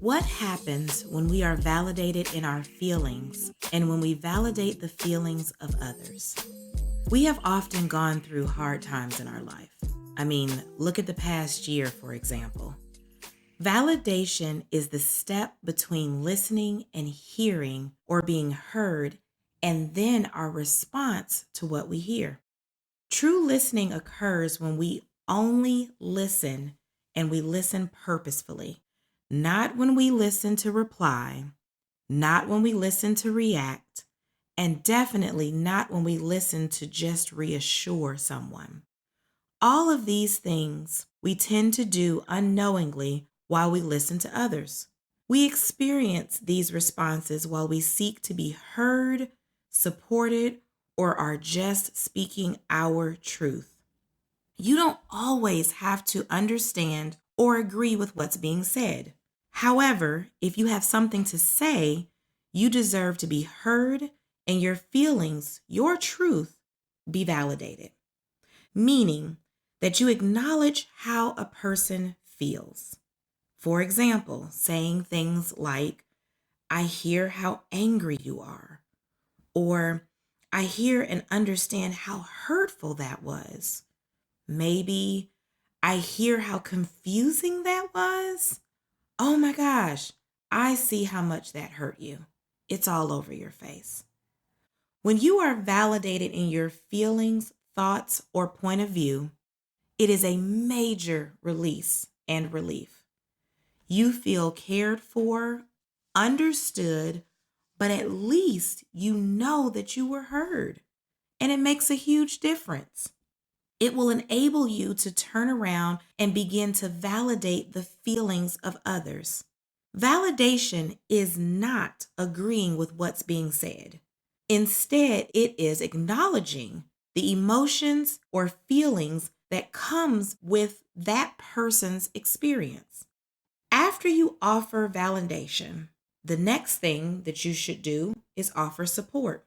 What happens when we are validated in our feelings and when we validate the feelings of others? We have often gone through hard times in our life. Look at the past year, for example. Validation is the step between listening and hearing or being heard, and then our response to what we hear. True listening occurs when we only listen and we listen purposefully, not when we listen to reply, not when we listen to react, and definitely not when we listen to just reassure someone. All of these things we tend to do unknowingly while we listen to others. We experience these responses while we seek to be heard, supported, or are just speaking our truth. You don't always have to understand or agree with what's being said. However, if you have something to say, you deserve to be heard and your feelings, your truth, be validated. Meaning that you acknowledge how a person feels. For example, saying things like, I hear how angry you are, or I hear and understand how hurtful that was. Maybe I hear how confusing that was. Oh my gosh, I see how much that hurt you. It's all over your face. When you are validated in your feelings, thoughts, or point of view, it is a major release and relief. You feel cared for, understood, but at least you know that you were heard. And it makes a huge difference. It will enable you to turn around and begin to validate the feelings of others. Validation is not agreeing with what's being said. Instead, it is acknowledging the emotions or feelings that comes with that person's experience. After you offer validation, the next thing that you should do is offer support.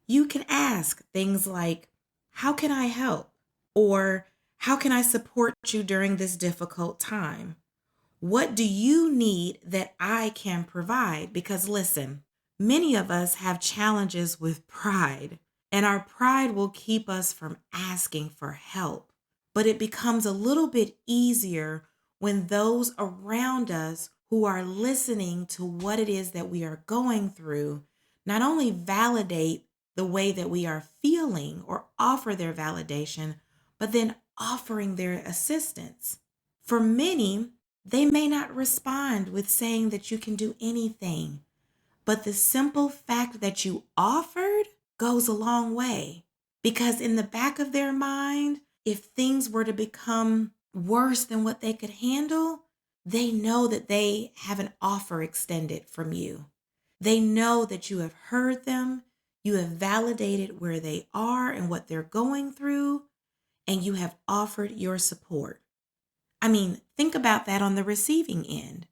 You can ask things like, how can I help? Or how can I support you during this difficult time? What do you need that I can provide? Because listen, many of us have challenges with pride, and our pride will keep us from asking for help. But it becomes a little bit easier when those around us who are listening to what it is that we are going through not only validate the way that we are feeling or offer their validation, but then offering their assistance. For many, they may not respond with saying that you can do anything, but the simple fact that you offered goes a long way. Because in the back of their mind, if things were to become worse than what they could handle, they know that they have an offer extended from you. They know that you have heard them, you have validated where they are and what they're going through, and you have offered your support. Think about that on the receiving end.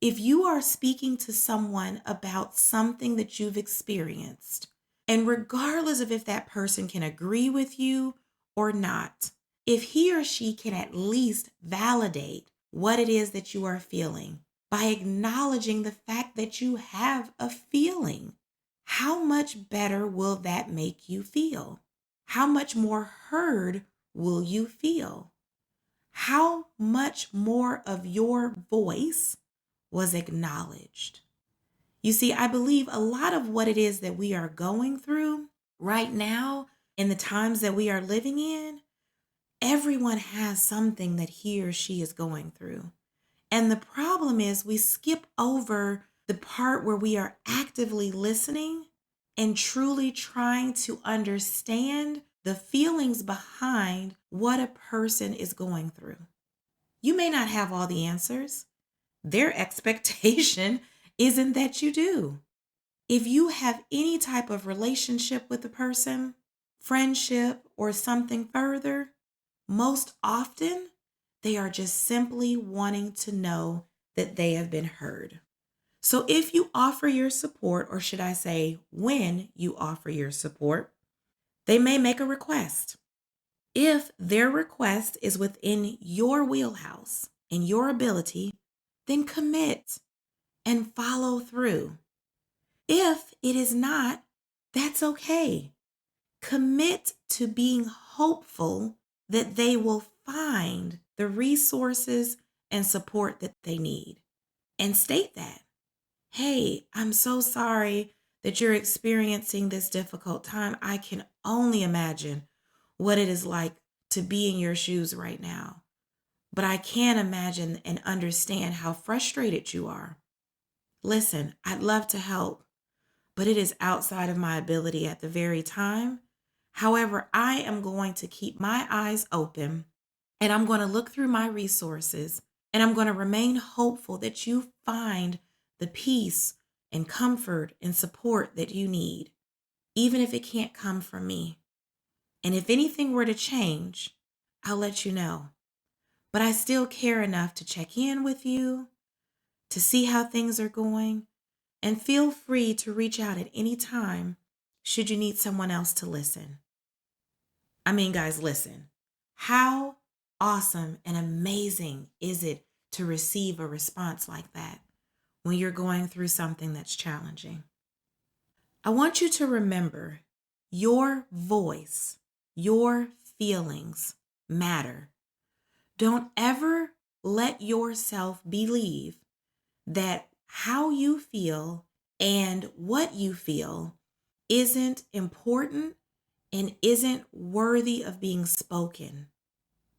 If you are speaking to someone about something that you've experienced, and regardless of if that person can agree with you or not, if he or she can at least validate what it is that you are feeling by acknowledging the fact that you have a feeling, how much better will that make you feel? How much more heard will you feel? How much more of your voice was acknowledged? You see, I believe a lot of what it is that we are going through right now in the times that we are living in, everyone has something that he or she is going through. And the problem is we skip over the part where we are actively listening and truly trying to understand the feelings behind what a person is going through. You may not have all the answers. Their expectation isn't that you do. If you have any type of relationship with a person, friendship, or something further, most often they are just simply wanting to know that they have been heard. So if you offer your support, or should I say, when you offer your support, they may make a request. If their request is within your wheelhouse and your ability, then commit. and follow through. If it is not, that's okay. Commit to being hopeful that they will find the resources and support that they need. And state that, hey, I'm so sorry that you're experiencing this difficult time. I can only imagine what it is like to be in your shoes right now. But I can imagine and understand how frustrated you are. Listen, I'd love to help, but it is outside of my ability at the very time. However, I am going to keep my eyes open and I'm going to look through my resources and I'm going to remain hopeful that you find the peace and comfort and support that you need, even if it can't come from me. And if anything were to change, I'll let you know. But I still care enough to check in with you, to see how things are going, and feel free to reach out at any time should you need someone else to listen. I mean, guys, listen. How awesome and amazing is it to receive a response like that when you're going through something that's challenging? I want you to remember your voice, your feelings matter. Don't ever let yourself believe that how you feel and what you feel isn't important and isn't worthy of being spoken.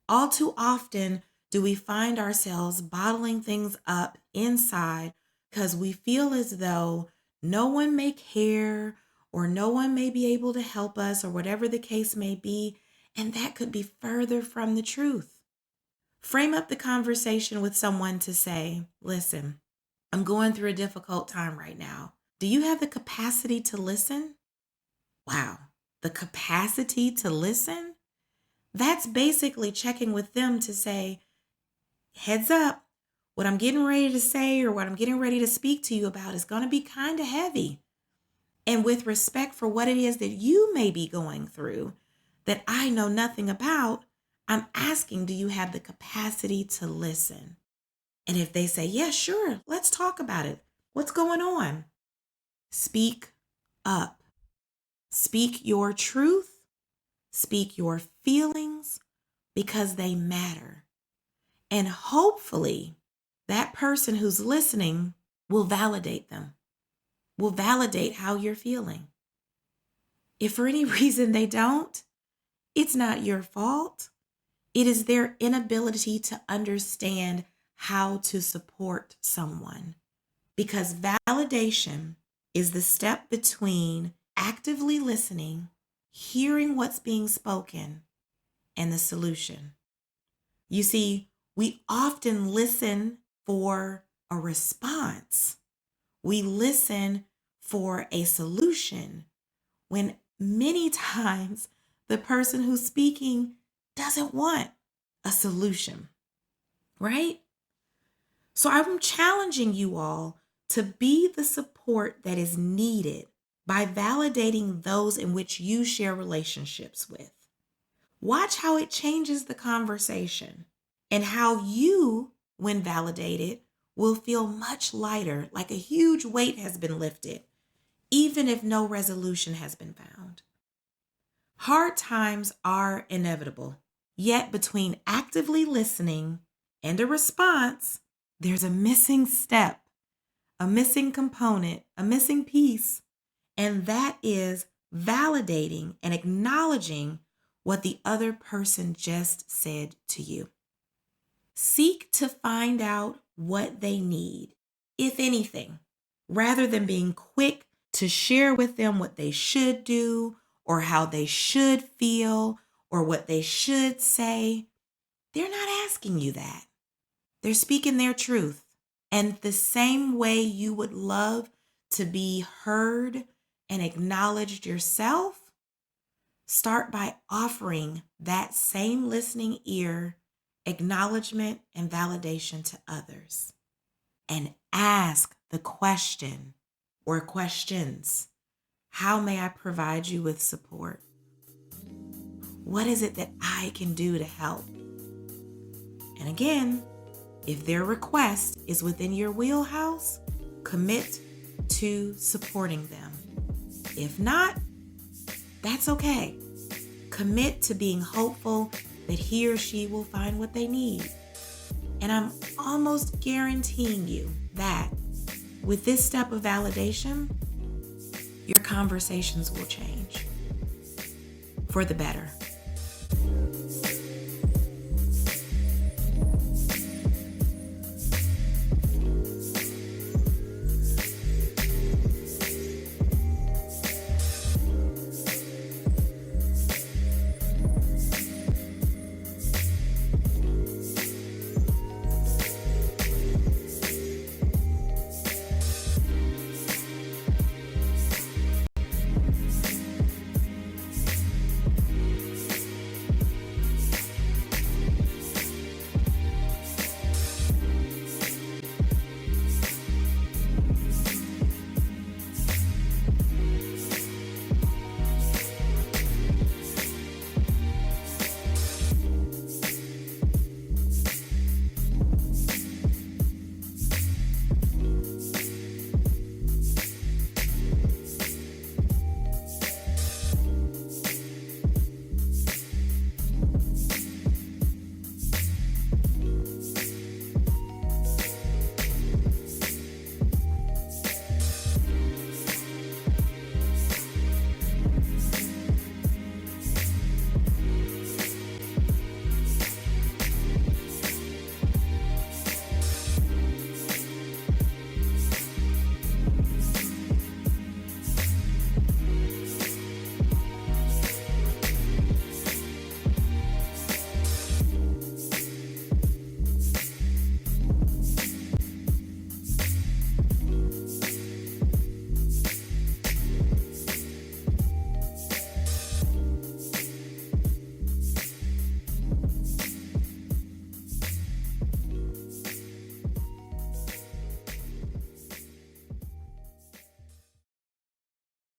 All too often do we find ourselves bottling things up inside because we feel as though no one may care or no one may be able to help us or whatever the case may be, and that could be further from the truth. Frame up the conversation with someone to say, listen, I'm going through a difficult time right now. Do you have the capacity to listen? Wow, the capacity to listen? That's basically checking with them to say, heads up, what I'm getting ready to say or what I'm getting ready to speak to you about is going to be kind of heavy. And with respect for what it is that you may be going through that I know nothing about, I'm asking, do you have the capacity to listen? And if they say, yeah, sure, let's talk about it. What's going on? Speak up. Speak your truth. Speak your feelings because they matter. And hopefully that person who's listening will validate them, will validate how you're feeling. If for any reason they don't, it's not your fault. It is their inability to understand how to support someone. Because validation is the step between actively listening, hearing what's being spoken, and the solution. You see, we often listen for a response. We listen for a solution when many times the person who's speaking doesn't want a solution, right? So I'm challenging you all to be the support that is needed by validating those in which you share relationships with. Watch how it changes the conversation and how you, when validated, will feel much lighter, like a huge weight has been lifted, even if no resolution has been found. Hard times are inevitable, yet between actively listening and a response, there's a missing step, a missing component, a missing piece, and that is validating and acknowledging what the other person just said to you. Seek to find out what they need, if anything, rather than being quick to share with them what they should do or how they should feel or what they should say. They're not asking you that. They're speaking their truth. And the same way you would love to be heard and acknowledged yourself, start by offering that same listening ear, acknowledgement, and validation to others. And ask the question or questions. How may I provide you with support? What is it that I can do to help? And again, if their request is within your wheelhouse, Commit to supporting them. If not, that's okay. Commit to being hopeful that he or she will find what they need. And I'm almost guaranteeing you that with this step of validation, your conversations will change for the better.